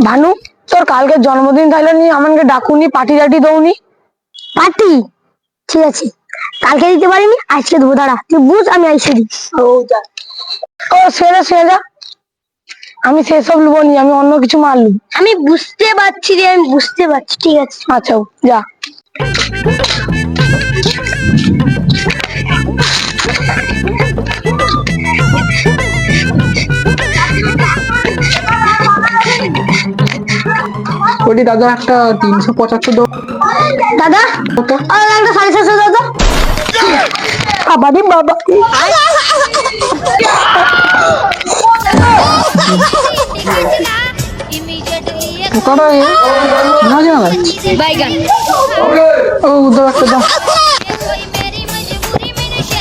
ভানু, তোর কালকে জন্মদিন তাইলে নি আমাকে ডাকুনি, পার্টি টাটি দৌনি? পার্টি ঠিক আছে, কালকে দিতে পারিনি, আজকে দেবো। দাঁড়া, তুই বুঝ, আমি আইসে দিই। ও সেরে যা, আমি সেসব লুবো নি, আমি অন্য কিছু মারলু। আমি বুঝতে পারছি রে, আমি বুঝতে পারছি, ঠিক আছে। আচ্ছা যা। বলি দাদা, একটা 375 দাও দাদা, তো। আর একটা 750 দাদা। বাবারে বাবা, টাকাটা না জানা बैगन ও দাও একটা দাও। कोई मेरी मजबूरी में नशे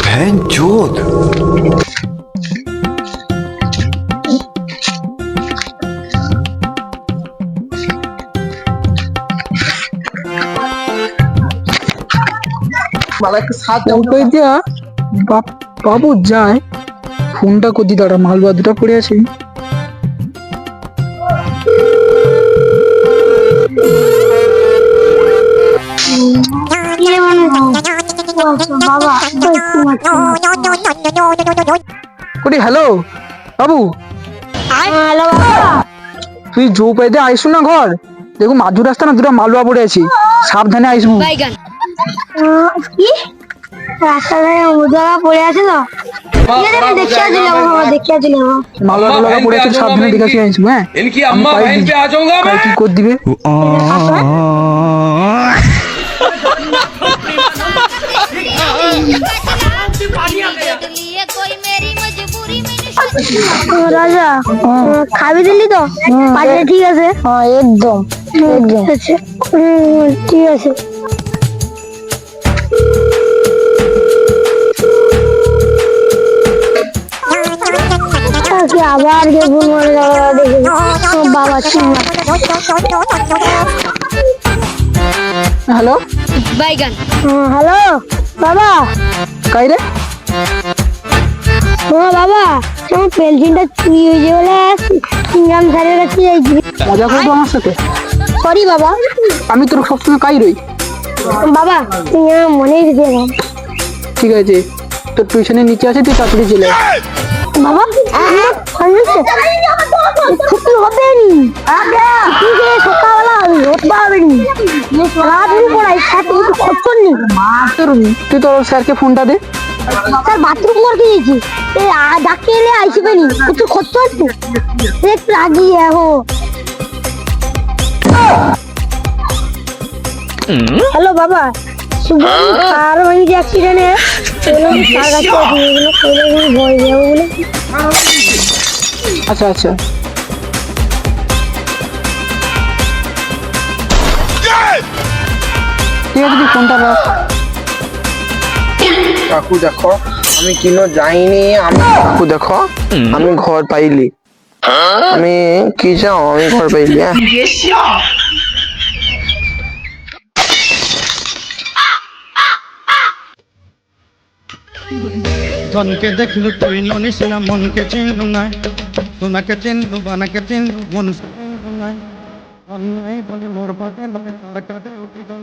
भैंचोद। ওটাই দিয়া বাবু যায়, ফোনটা করছি, দাঁড়া, মালবা দুটা পড়ে আছে। বাবা, করি হ্যালো বাবু, হ্যালো বাবা। তুই জো পাইতে আইসু না ঘর, দেখো মাঝু রাস্তা না দুটা মালবা পড়ে আছি, সাবধানে আইসবু। बैगन কি রাস্তায় উদারা পড়ে আছে তো? ঠিক আছে, আমি দেখে আসছিলাম বাবা, দেখে আসছিলাম। মালবা টালবা পড়ে আছে, সাবধানে দেখে আসি আইসবু। হ্যাঁ, इनकी अम्मा बहन पे आ जाऊंगा কাল मैं। কি করে দিবে। लिए कोई मेरी मजबूरी में नशे রাজা, খাবি দিলি তো? পাঠিয়ে ঠিক আছে। হ্যাঁ একদম একদম। আচ্ছা, ঠিক আছে। আজকে আবার যে ভুল মনে দেখে বাবা ছিল। হ্যালো बैगन হ্যালো বাবা। কাই রে? হ্যাঁ বাবা, আমার পেন্সিলটা চুরি হয়েছে বলে সিঙ্গাম স্যারের কাছে যাইছি। মজা করবো আমার সাথে? সরি বাবা। আমি তোর সবসময় কাই রই। বাবা, তুমি আমার মনেই দিয়ে দাও। ঠিক আছে, তোর টিউশনের নিচে আছে, তুই তাড়াতাড়ি চলে আয়। বাবা, ছুটি হবে নি, ঠিক আছে, সকালবেলা রোদবা হবে নি, সারাদিন পড়াই, সাথে একটু খরচ নি। তুই তোর স্যারকে ফোনটা দে। স্যার বাথরুম করতে গেছি, ডাকে এলে আইসবে নি, একটু খরচ আছে, একটু আগিয়ে এখন। হ্যালো বাবা, আর ওই যে অ্যাক্সিডেন্টে তার কাছে ভয় যাবো বলে। আচ্ছা আচ্ছা, ঠিক আছে, তুই ফোনটা রাখ। কাকু দেখো, আমি কিনো যাইনি, আমি কাকু দেখো, আমি ঘর পাইলি, আমি কি যাও, আমি ঘর পাইলি। হ্যাঁ, ধনকে দেখলু তুই ননিস না, মনকে চিনলু না, তোমাকে চিনলু বানাকে চিনলু, মন চিনলু না, অন্যায় বলে মোর পাতে নয়, তার কাটে উঠি গল।